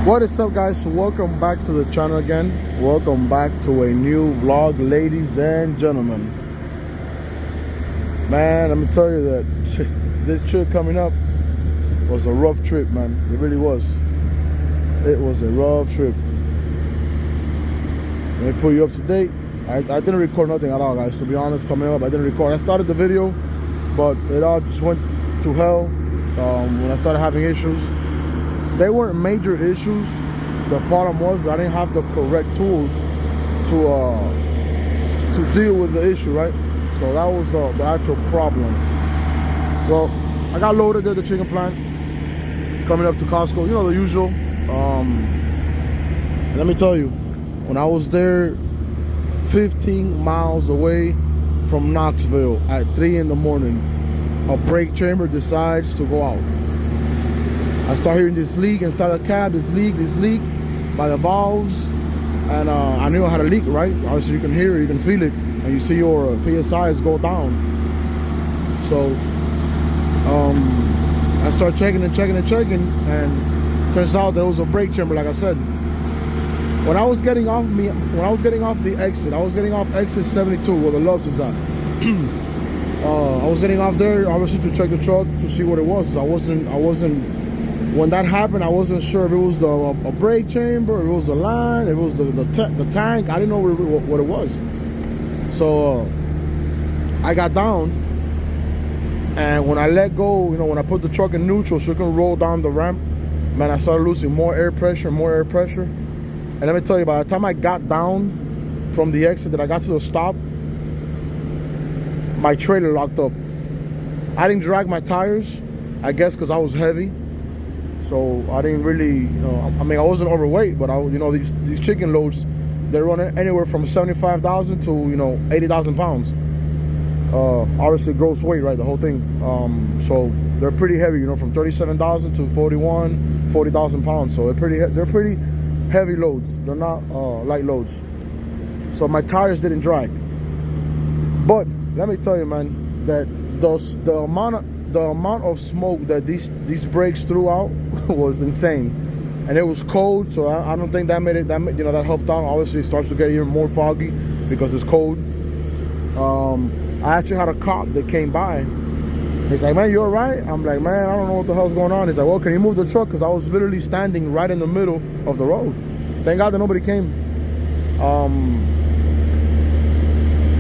What is up, guys? So welcome back to the channel again. Welcome back to a new vlog, ladies and gentlemen. Man, let me tell you that this trip coming up was a rough trip, man. It really was. It was a rough trip. Let me put you up to date. I didn't record nothing at all, guys, to be honest. Coming up, I didn't record. I started the video, but it all just went to hell when I started having issues. They weren't major issues. The problem was that I didn't have the correct tools to deal with the issue, right? So that was the actual problem. Well, I got loaded at the chicken plant, coming up to Costco, you know, the usual. Let me tell you, when I was there 15 miles away from Knoxville at 3 in the morning, a brake chamber decides to go out. I start hearing this leak inside the cab, this leak by the valves, and I knew I had a leak, right? Obviously you can hear it, you can feel it, and you see your PSIs go down. So I start checking, and turns out there was a brake chamber, like I said. When I was getting off the exit, I was getting off exit 72 where the Loves is at. I was getting off there, obviously, to check the truck to see what it was. I wasn't. When that happened, I wasn't sure if it was a brake chamber, if it was the line, if it was the tank. I didn't know what it was. So I got down, and when I let go, you know, when I put the truck in neutral so it can roll down the ramp, man, I started losing more air pressure. And let me tell you, by the time I got down from the exit, that I got to the stop, my trailer locked up. I didn't drag my tires, I guess because I was heavy. So I didn't really, you know, I mean, I wasn't overweight, but you know, these chicken loads, they're running anywhere from 75,000 to, you know, 80,000 pounds. Obviously gross weight, right, the whole thing. So they're pretty heavy, you know, from 37,000 to 40,000 pounds. So they're pretty heavy loads. They're not light loads. So my tires didn't drag. But let me tell you, man, that the amount of smoke that these brakes threw out was insane, and it was cold. So I don't think that made it. That helped out. Obviously, it starts to get even more foggy because it's cold. I actually had a cop that came by. He's like, "Man, you all right?" I'm like, "Man, I don't know what the hell's going on." He's like, "Well, can you move the truck?" Because I was literally standing right in the middle of the road. Thank God that nobody came.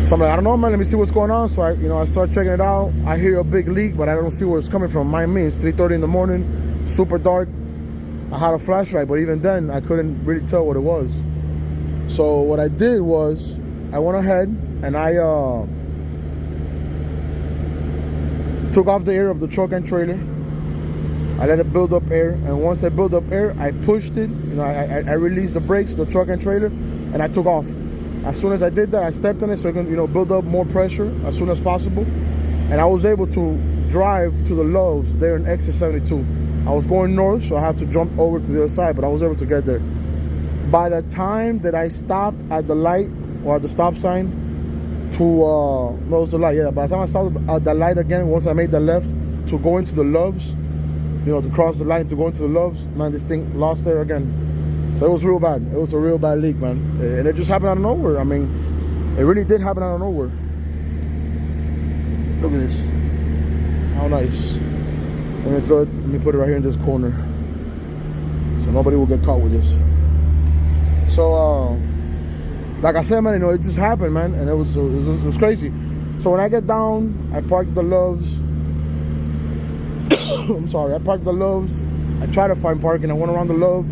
So I'm like, I don't know, man, let me see what's going on. So I start checking it out. I hear a big leak, but I don't see where it's coming from. Mind me, it's 3:30 in the morning, super dark. I had a flashlight, but even then, I couldn't really tell what it was. So what I did was, I went ahead and I took off the air of the truck and trailer. I let it build up air, and once I built up air, I pushed it. You know, I released the brakes, the truck and trailer, and I took off. As soon as I did that, I stepped on it so it can, you know, build up more pressure as soon as possible. And I was able to drive to the Loves there in exit 72. I was going north, so I had to jump over to the other side, but I was able to get there. By the time that I stopped at the light, or at the stop sign, no, it was the light, yeah. By the time I stopped at the light again, once I made the left to go into the Loves, you know, to cross the line to go into the Loves, man, this thing lost there again. So it was real bad. It was a real bad leak, man. And it just happened out of nowhere. I mean, it really did happen out of nowhere. Look at this. How nice. Let me put it right here in this corner, so nobody will get caught with this. So, like I said, man, you know, it just happened, man. And it was crazy. So when I get down, I parked the Loves. I'm sorry, I parked the Loves. I tried to find parking. I went around the Love,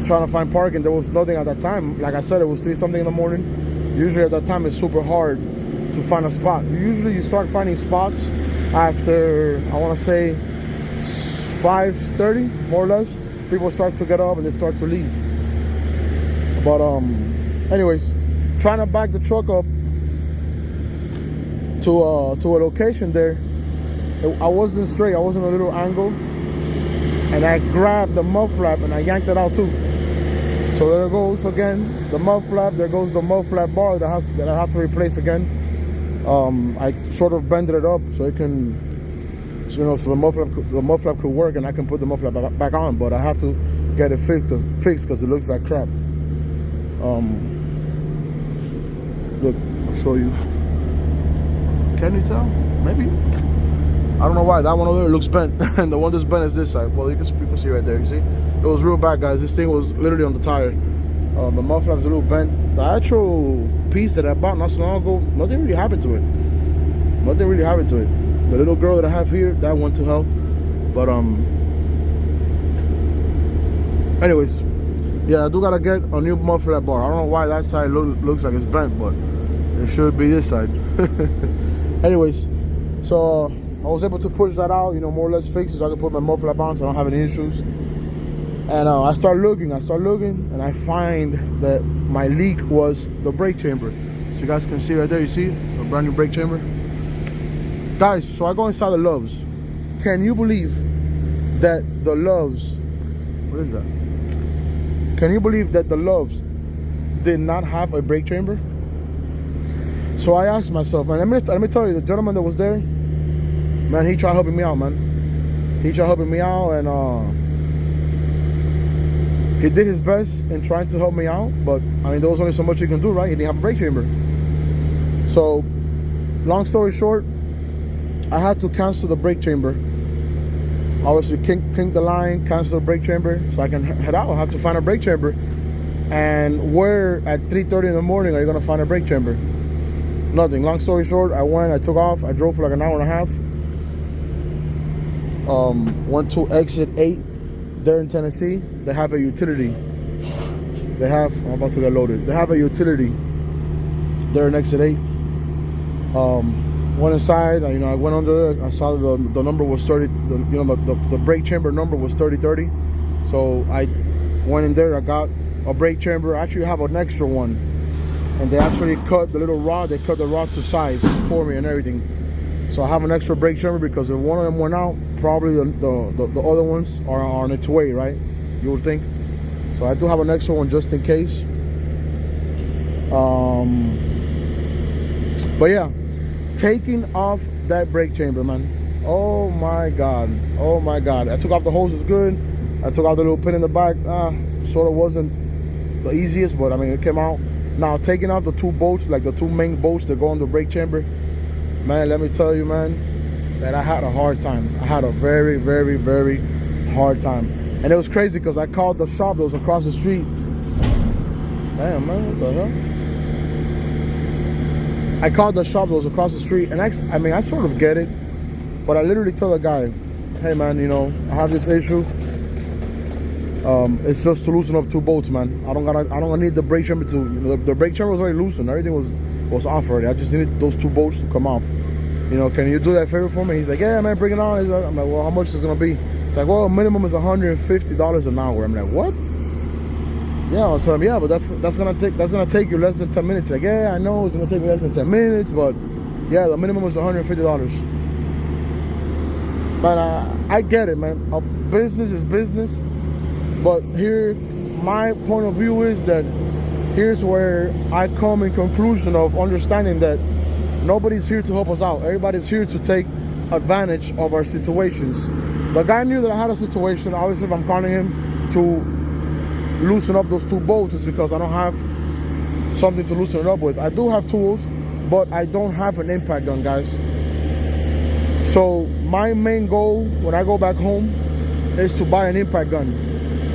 trying to find parking. There was nothing at that time. Like I said, it was 3-something in the morning. Usually at that time it's super hard to find a spot. Usually you start finding spots after, I want to say 5:30, more or less. People start to get up and they start to leave. But anyways, trying to back the truck up to a location there, I wasn't straight. I was in a little angle, and I grabbed the mud flap and I yanked it out too. So there goes again the mud flap. There goes the mud flap bar that I have to replace again. I sort of bended it up so it can, so the mud flap could work, and I can put the mud flap back on. But I have to get it fixed because it looks like crap. Look, I'll show you. Can you tell? Maybe. I don't know why. That one over there looks bent. And the one that's bent is this side. Well, you can see right there, you see? It was real bad, guys. This thing was literally on the tire. The muffler was a little bent. The actual piece that I bought not so long ago, nothing really happened to it. Nothing really happened to it. The little girl that I have here, that went to hell. But, anyways. Yeah, I do gotta get a new muffler at bar. I don't know why that side looks like it's bent, but it should be this side. Anyways, so I was able to push that out, you know, more or less fix it so I can put my muffler on so I don't have any issues. And I start looking, and I find that my leak was the brake chamber. So you guys can see right there, you see a brand new brake chamber. Guys, so I go inside the Loves. Can you believe that the Loves, what is that? Can you believe that the Loves did not have a brake chamber? So I asked myself, man, let me tell you, the gentleman that was there, man, he tried helping me out, man. He tried helping me out, and he did his best in trying to help me out, but I mean, there was only so much you can do, right? He didn't have a brake chamber. So, long story short, I had to cancel the brake chamber. Obviously, kink the line, cancel the brake chamber, so I can head out. I have to find a brake chamber. And where at 3:30 in the morning are you gonna find a brake chamber? Nothing. Long story short, I took off. I drove for like an hour and a half. Went to exit 8 there in Tennessee. They have a utility. I'm about to get loaded. They have a utility there in exit 8. Went inside, you know, I went under there. I saw the number was 30, the brake chamber number was 3030. So I went in there, I got a brake chamber. I actually have an extra one. And they actually cut the little rod, they cut the rod to size for me and everything. So I have an extra brake chamber because if one of them went out, probably the other ones are on its way, right? You would think. So I do have an extra one just in case. But yeah. Taking off that brake chamber, man. Oh my God. Oh my God. I took off the hoses good. I took out the little pin in the back. Sort of wasn't the easiest, but I mean, it came out. Now, taking off the two bolts, like the two main bolts that go on the brake chamber, man, let me tell you, man, that I had a hard time. I had a very, very, very hard time. And it was crazy because I called the shop that was across the street. Damn, man, what the hell? I called the shop that was across the street, and I mean, I sort of get it, but I literally tell the guy, hey man, you know, I have this issue. It's just to loosen up two bolts, man. I don't need the brake chamber to, you know, the brake chamber was already loosened. Everything was off already. I just needed those two bolts to come off. You know, can you do that favor for me? He's like, yeah, man, bring it on. I'm like, well, how much is it gonna be? It's like, well, minimum is $150 an hour. I'm like, what? Yeah, I'll tell him, yeah, but that's gonna take you less than 10 minutes. Like, yeah, I know it's gonna take me less than 10 minutes, but yeah, the minimum is $150. Man, I get it, man. A business is business, but here, my point of view is that here's where I come in conclusion of understanding that nobody's here to help us out. Everybody's here to take advantage of our situations. The guy knew that I had a situation. Obviously, if I'm calling him to loosen up those two bolts, is because I don't have something to loosen it up with. I do have tools, but I don't have an impact gun, guys. So my main goal when I go back home is to buy an impact gun.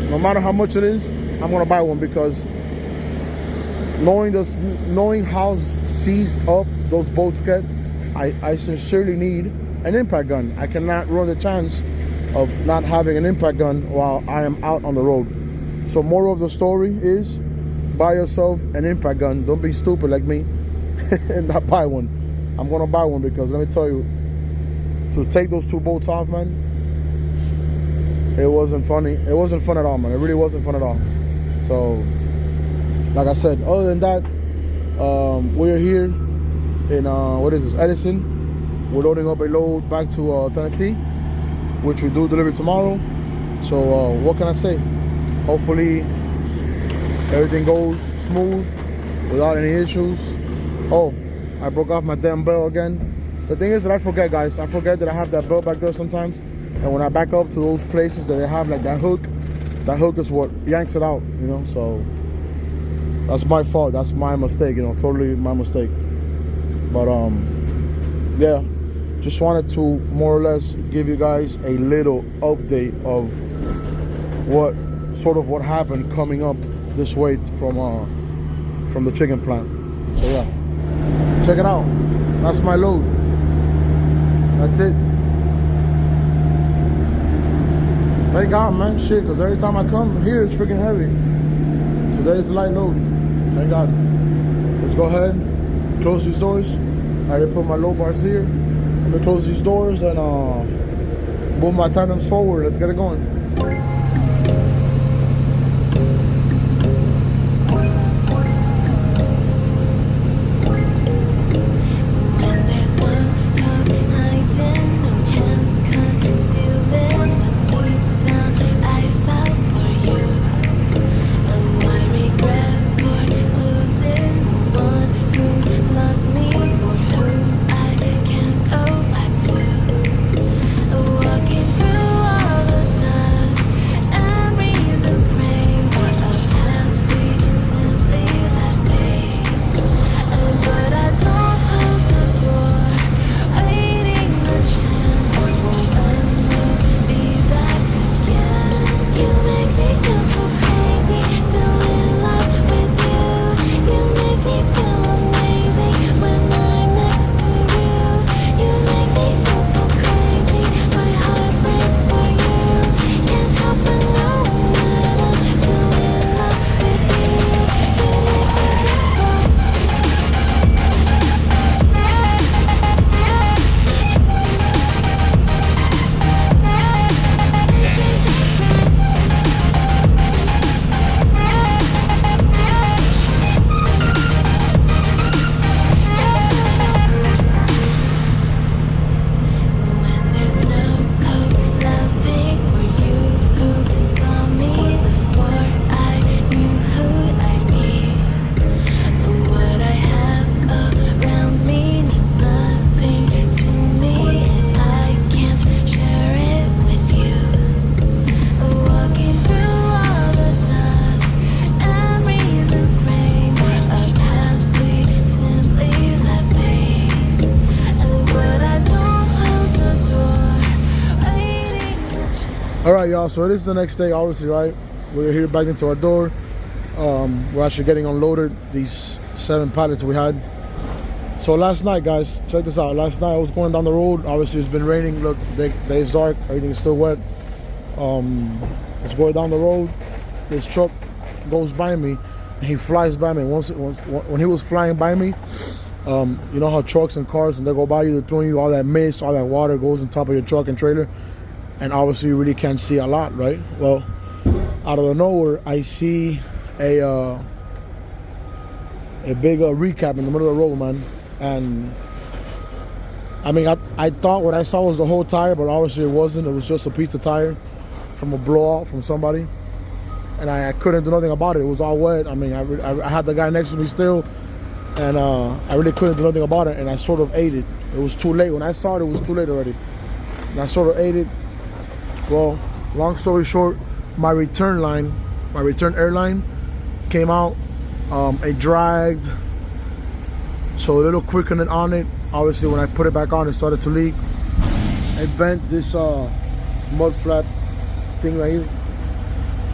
No matter how much it is, I'm gonna buy one, because knowing how seized up those bolts get, I sincerely need an impact gun. I cannot run the chance of not having an impact gun while I am out on the road. So moral of the story is, buy yourself an impact gun. Don't be stupid like me and not buy one. I'm gonna buy one, because let me tell you, to take those two bolts off, man, it wasn't funny. It wasn't fun at all, man. It really wasn't fun at all. So, like I said, other than that, we're here in what is this, Edison. We're loading up a load back to Tennessee, which we do deliver tomorrow. So what can I say? Hopefully everything goes smooth without any issues. Oh, I broke off my damn bell again. The thing is that I forget, guys. I forget that I have that bell back there sometimes. And when I back up to those places that they have like that hook that hook is what yanks it out, you know. So that's my fault. That's my mistake, you know, totally my mistake. But yeah, just wanted to more or less give you guys a little update of what happened coming up this way from the chicken plant. So yeah, check it out. That's my load. That's it. Thank God, man. Shit, because every time I come here, it's freaking heavy. Today is a light load. Thank God. Let's go ahead, close these doors. I already put my low bars here. Let me close these doors and move my tandems forward. Let's get it going. Alright, y'all, so this is the next day, obviously, right? We're here back into our door. We're actually getting unloaded these 7 pallets we had. So last night, guys, check this out. Last night I was going down the road. Obviously it's been raining. Look, the day is dark, everything is still wet. It's going down the road. This truck goes by me and he flies by me. When he was flying by me, you know how trucks and cars, and they go by you, they're throwing you all that mist, all that water goes on top of your truck and trailer. And obviously you really can't see a lot, right? Well, out of the nowhere, I see a big recap in the middle of the road, man. And I mean, I thought what I saw was the whole tire, but obviously it wasn't. It was just a piece of tire from a blowout from somebody. And I couldn't do nothing about it. It was all wet. I mean, I had the guy next to me still, and I really couldn't do nothing about it. And I sort of ate it. It was too late. When I saw it, it was too late already. And I sort of ate it. Well, long story short, my return airline came out. It dragged, so a little quickening on it. Obviously, when I put it back on, it started to leak. It bent this mud flap thing right here.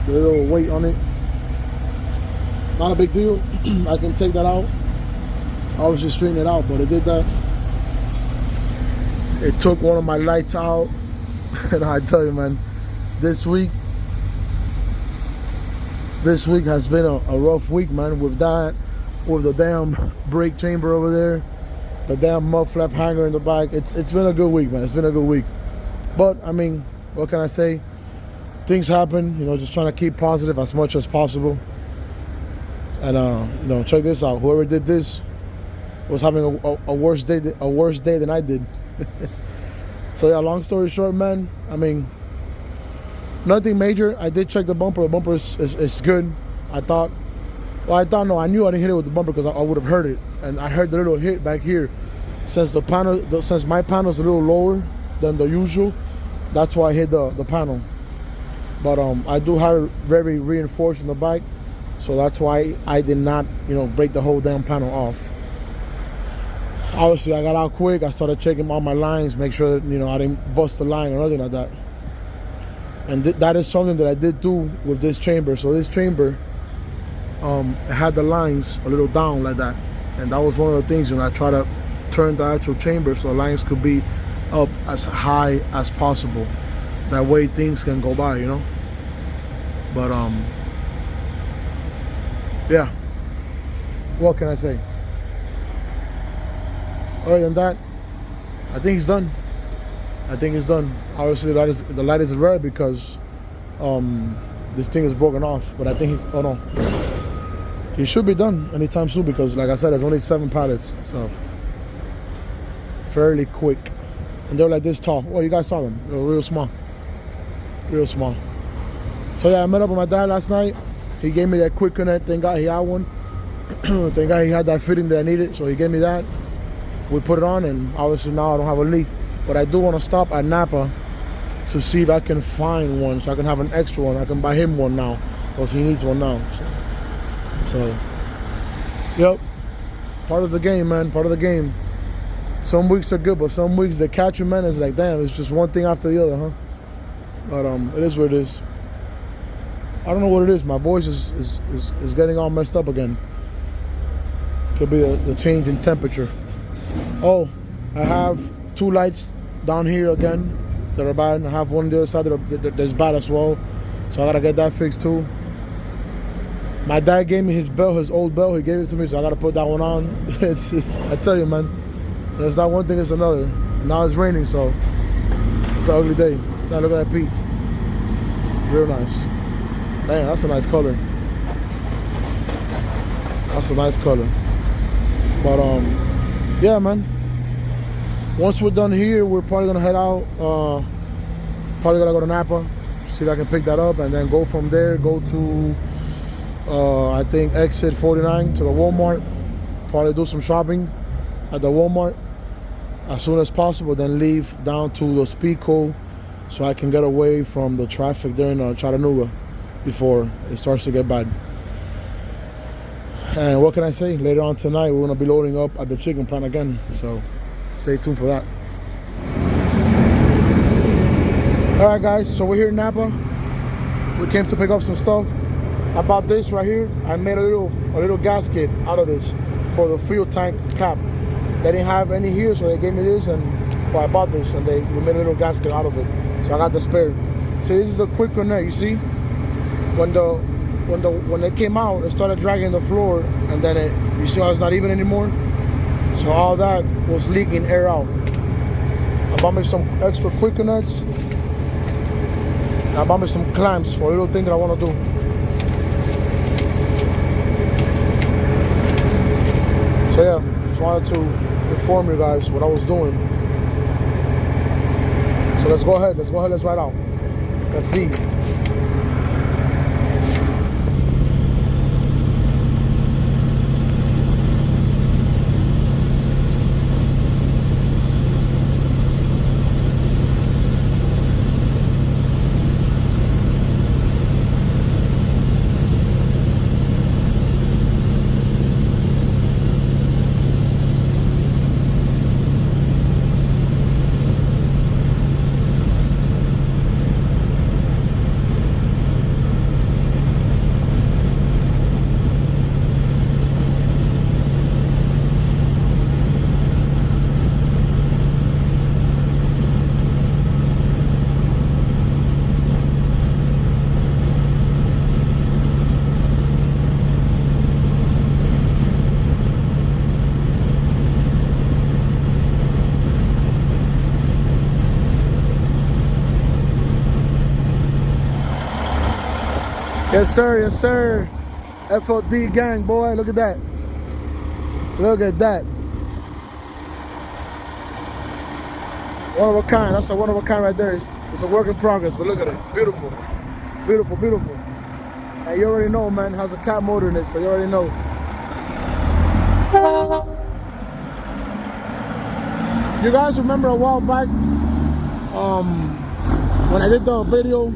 The little weight on it. Not a big deal. I can take that out. Obviously, straighten it out, but it did that. It took one of my lights out. And I tell you, man, this week has been a rough week, man, with that, with the damn brake chamber over there, the damn mud flap hanger in the back. It's been a good week, man. It's been a good week. But I mean, what can I say? Things happen, you know, just trying to keep positive as much as possible. And you know, check this out. Whoever did this was having a worse day than I did. So yeah, long story short, man, I mean, nothing major. I did check the bumper. The bumper is good. I knew I didn't hit it with the bumper because I would have heard it. And I heard the little hit back here. Since my panel is a little lower than the usual, that's why I hit the panel. But I do have it very reinforced in the bike, so that's why I did not, break the whole damn panel off. Obviously, I got out quick. I started checking all my lines, make sure that I didn't bust a line or nothing like that. And that is something that I did do with this chamber. So this chamber had the lines a little down like that, and that was one of the things when I try to turn the actual chamber so the lines could be up as high as possible. That way things can go by, But yeah. What can I say? Other than that, I think it's done. Obviously, the light is red because this thing is broken off. But I think he should be done anytime soon because, like I said, there's only 7 pallets, so fairly quick. And they're like this tall. Well, you guys saw them. They were real small. So yeah, I met up with my dad last night. He gave me that quick connect. Thank God he had one. Thank God he had that fitting that I needed. So he gave me that. We put it on, and obviously now I don't have a leak. But I do want to stop at Napa to see if I can find one, so I can have an extra one. I can buy him one now, because he needs one now. So, yep. Part of the game, man. Part of the game. Some weeks are good, but some weeks they catch you, man. It's like, damn, it's just one thing after the other, huh? But it is what it is. I don't know what it is. My voice is getting all messed up again. Could be the change in temperature. Oh, I have 2 lights down here again that are bad. I have one on the other side that's bad as well. So I gotta get that fixed too. My dad gave me his belt, his old belt. He gave it to me, so I gotta put that one on. It's just, I tell you, man, there's not one thing, it's another. Now it's raining, so it's an ugly day. Now look at that peak. Real nice. Damn, that's a nice color. That's a nice color. But yeah, man. Once we're done here, we're probably gonna head out. Probably gonna go to Napa, see if I can pick that up, and then go from there. Go to I think exit 49 to the Walmart. Probably do some shopping at the Walmart as soon as possible. Then leave down to Los Pico, so I can get away from the traffic there in Chattanooga before it starts to get bad. And what can I say? Later on tonight, we're gonna be loading up at the chicken plant again. So stay tuned for that. All right, guys. So we're here in Napa. We came to pick up some stuff. I bought this right here. I made a little gasket out of this for the fuel tank cap. They didn't have any here, so they gave me this, and well, I bought this, and we made a little gasket out of it. So I got the spare. See, this is a quick connect. You see, when it came out, it started dragging the floor, and then you see how it's not even anymore. So all that was leaking air out. I bought me some extra quick connects. I bought me some clamps for a little thing that I want to do. So yeah, just wanted to inform you guys what I was doing. So let's go ahead, let's ride out. Let's leave. Yes, sir. Yes, sir. FOD gang, boy. Look at that. Look at that. One of a kind. That's a one of a kind right there. It's a work in progress, but look at it. Beautiful. Beautiful, beautiful. And you already know, man, has a cat motor in it, so you already know. You guys remember a while back when I did the video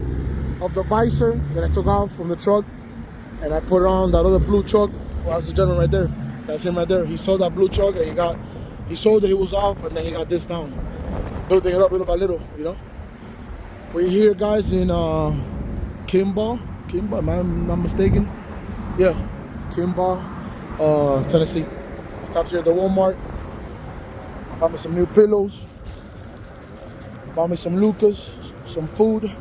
of the visor that I took off from the truck, and I put it on that other blue truck. Well, that's the gentleman right there. That's him right there. He sold that blue truck, and he sold it, it was off, and then he got this down. Building it up little by little, you know. We're here, guys, in Kimball, am I not mistaken? Yeah, Kimball, Tennessee. Stopped here at the Walmart. Bought me some new pillows. Bought me some Lucas, some food.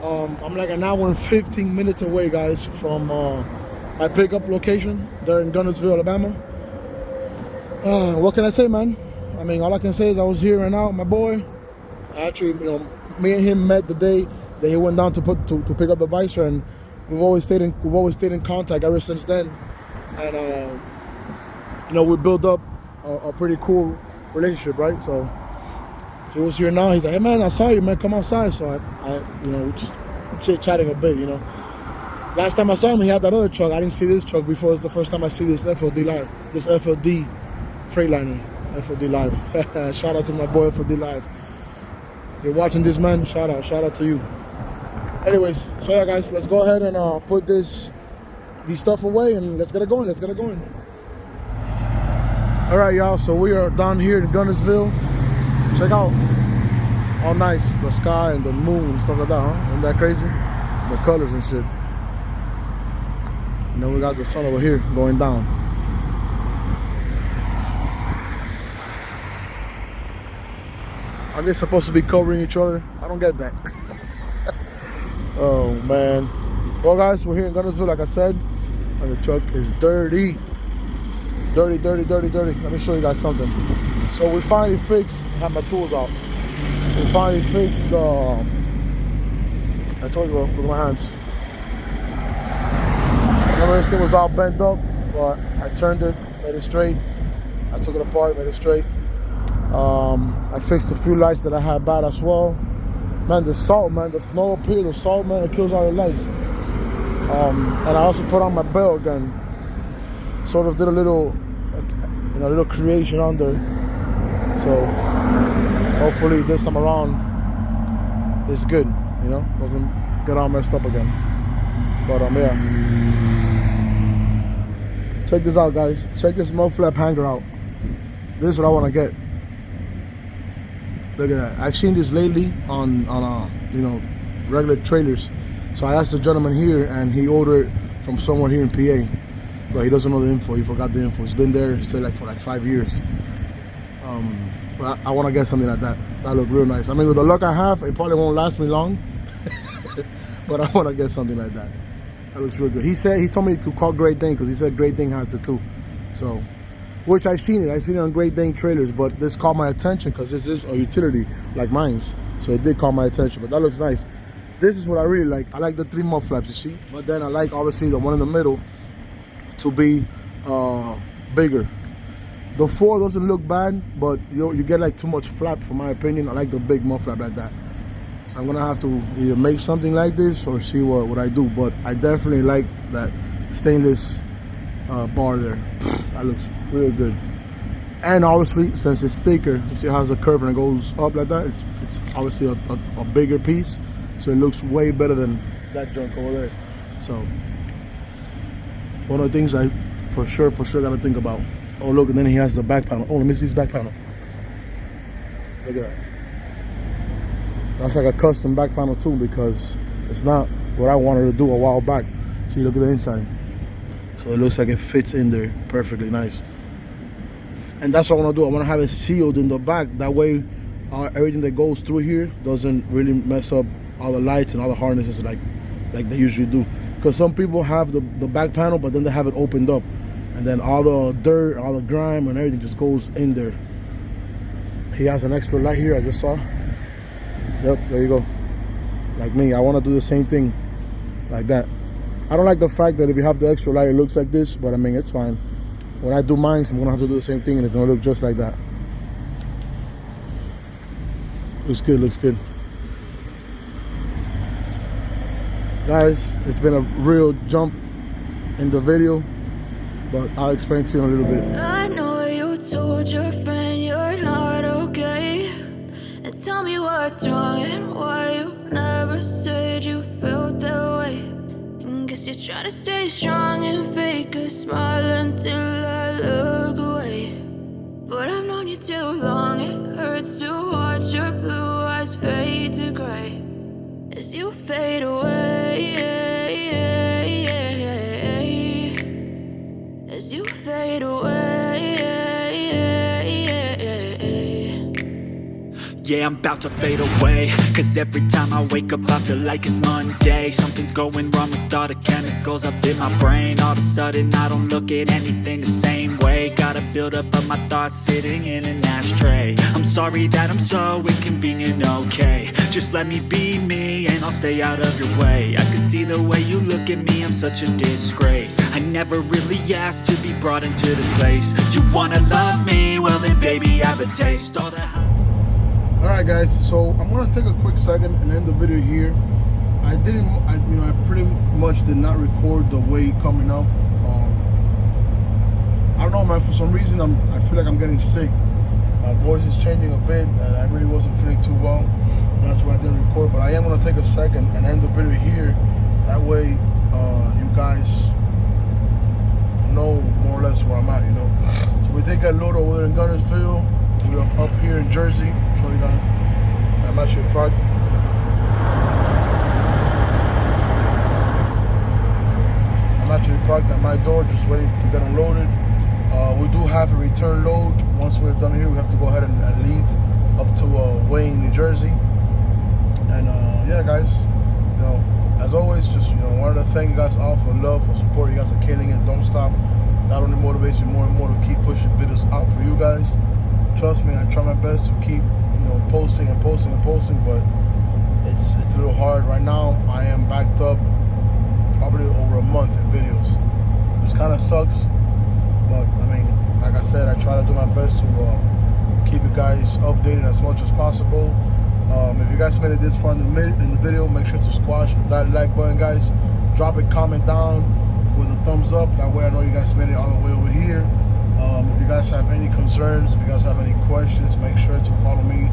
I'm like an hour and 15 minutes away, guys, from my pickup location there in Gunnersville, Alabama. What can I say, man? I mean, all I can say is I was here and out, my boy. Actually, you know, me and him met the day that he went down to pick up the visor, and we've always stayed in contact ever since then. And you know, we built up a pretty cool relationship, right? So he was here now. He's like, hey man, I saw you, man. Come outside. So I you know, just chit-chatting a bit, you know. Last time I saw him, he had that other truck. I didn't see this truck before. It's the first time I see this FLD Live, this FLD Freightliner, FLD Live. Shout out to my boy FLD Live. If you're watching this, man, shout out to you. Anyways, so yeah, guys, let's go ahead and put these stuff away, and let's get it going. All right, y'all. So we are down here in Gunnersville. Check out how nice the sky and the moon and stuff like that, huh? Isn't that crazy? The colors and shit. And then we got the sun over here going down. Are they supposed to be covering each other? I don't get that. Oh man. Well, guys, we're here in Gunnersville, like I said, and the truck is dirty. Dirty. Let me show you guys something. So we finally fixed, I have my tools out. We finally fixed the, I told you, look at my hands. Remember, this thing was all bent up, but I turned it, made it straight. I took it apart, made it straight. I fixed a few lights that I had bad as well. Man, the salt, man, the snow up here, the salt, man, it kills all the lights. And I also put on my belt again. Sort of did a little, you know, little creation on there. So hopefully this time around it's good, you know, doesn't get all messed up again. But yeah. Check this out, guys. Check this mud flap hanger out. This is what I want to get. Look at that. I've seen this lately on you know, regular trailers. So I asked the gentleman here, and he ordered it from somewhere here in PA. But he doesn't know the info. He forgot the info. It's been there, he said, like for like 5 years. But I want to get something like that. That look real nice. I mean, with the luck I have, it probably won't last me long. But I want to get something like that. That looks real good. He told me to call Great Dane because he said Great Dane has the too. So, which I've seen it on Great Dane trailers, but this caught my attention because this is a utility like mine's. So it did call my attention, but that looks nice. This is what I really like. I like the 3 mud flaps, you see? But then I like, obviously, the one in the middle to be bigger. The 4 doesn't look bad, but you get like too much flap, for my opinion. I like the big mud flap like that. So I'm gonna have to either make something like this or see what I do. But I definitely like that stainless bar there. That looks really good. And obviously, since it's thicker, you see it has a curve and it goes up like that. It's obviously a bigger piece, so it looks way better than that junk over there. So one of the things I for sure gotta think about. Oh look, and then he has the back panel. Oh, let me see his back panel. Look at that. That's like a custom back panel too, because it's not what I wanted to do a while back. See, look at the inside. So it looks like it fits in there perfectly nice. And that's what I want to do. I want to have it sealed in the back. That way, everything that goes through here doesn't really mess up all the lights and all the harnesses like they usually do. Because some people have the back panel, but then they have it opened up. And then all the dirt, all the grime and everything just goes in there. He has an extra light here, I just saw. Yep, there you go. Like me, I want to do the same thing like that. I don't like the fact that if you have the extra light, it looks like this, but I mean, it's fine. When I do mine, I'm gonna have to do the same thing and it's gonna look just like that. Looks good, looks good. Guys, it's been a real jump in the video, but I'll explain to you in a little bit. I know you told your friend you're not okay, and tell tell me what's wrong and why you never said you felt that way. And guess you're trying to stay strong and fake a smile until I look away. But I've known you too long, it hurts to watch your blue eyes fade to gray as you fade away, as you fade away. Yeah, I'm about to fade away, cause every time I wake up I feel like it's Monday. Something's going wrong with all the chemicals up in my brain. All of a sudden I don't look at anything the same way. Got a buildup of my thoughts sitting in an ashtray. I'm sorry that I'm so inconvenient, okay. Just let me be me and I'll stay out of your way. I can see the way you look at me, I'm such a disgrace. I never really asked to be brought into this place. You wanna love me? Well then baby, have a taste. All the Alright guys, so I'm gonna take a quick second and end the video here. I pretty much did not record the weight coming up. I don't know, man, for some reason I feel like I'm getting sick. My voice is changing a bit and I really wasn't feeling too well. That's why I didn't record, but I am gonna take a second and end the video here. That way you guys know more or less where I'm at, you know. So we did get loaded over there in Gunnersville. We're up here in Jersey. I'll show you guys. I'm actually parked. At my door, just waiting to get unloaded. We do have a return load. Once we're done here, we have to go ahead and leave up to Wayne, New Jersey. And yeah, guys, you know, as always, just wanted to thank you guys all for love, for support. You guys are killing it. Don't stop. That only motivates me more and more to keep pushing videos out for you guys. Trust me, I try my best to keep, posting, but it's a little hard right now. I am backed up probably over a month in videos, which kind of sucks. But I mean, like I said, I try to do my best to keep you guys updated as much as possible. If you guys made it this far in the video, make sure to squash that like button, guys. Drop a comment down with a thumbs up. That way I know you guys made it all the way over here. If you guys have any concerns, if you guys have any questions, make sure to follow me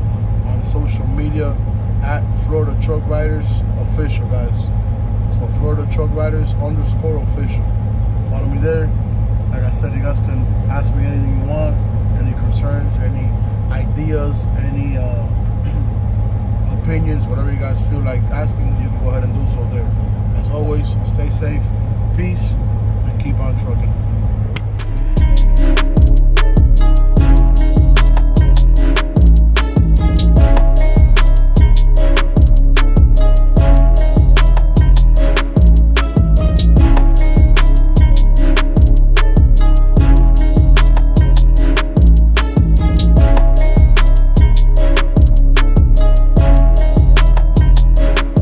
on social media at Florida Truck Riders Official, guys. So Florida Truck Riders _official. Follow me there. Like I said, you guys can ask me anything you want, any concerns, any ideas, any opinions, whatever you guys feel like asking, you can go ahead and do so there. As always, stay safe, peace, and keep on trucking.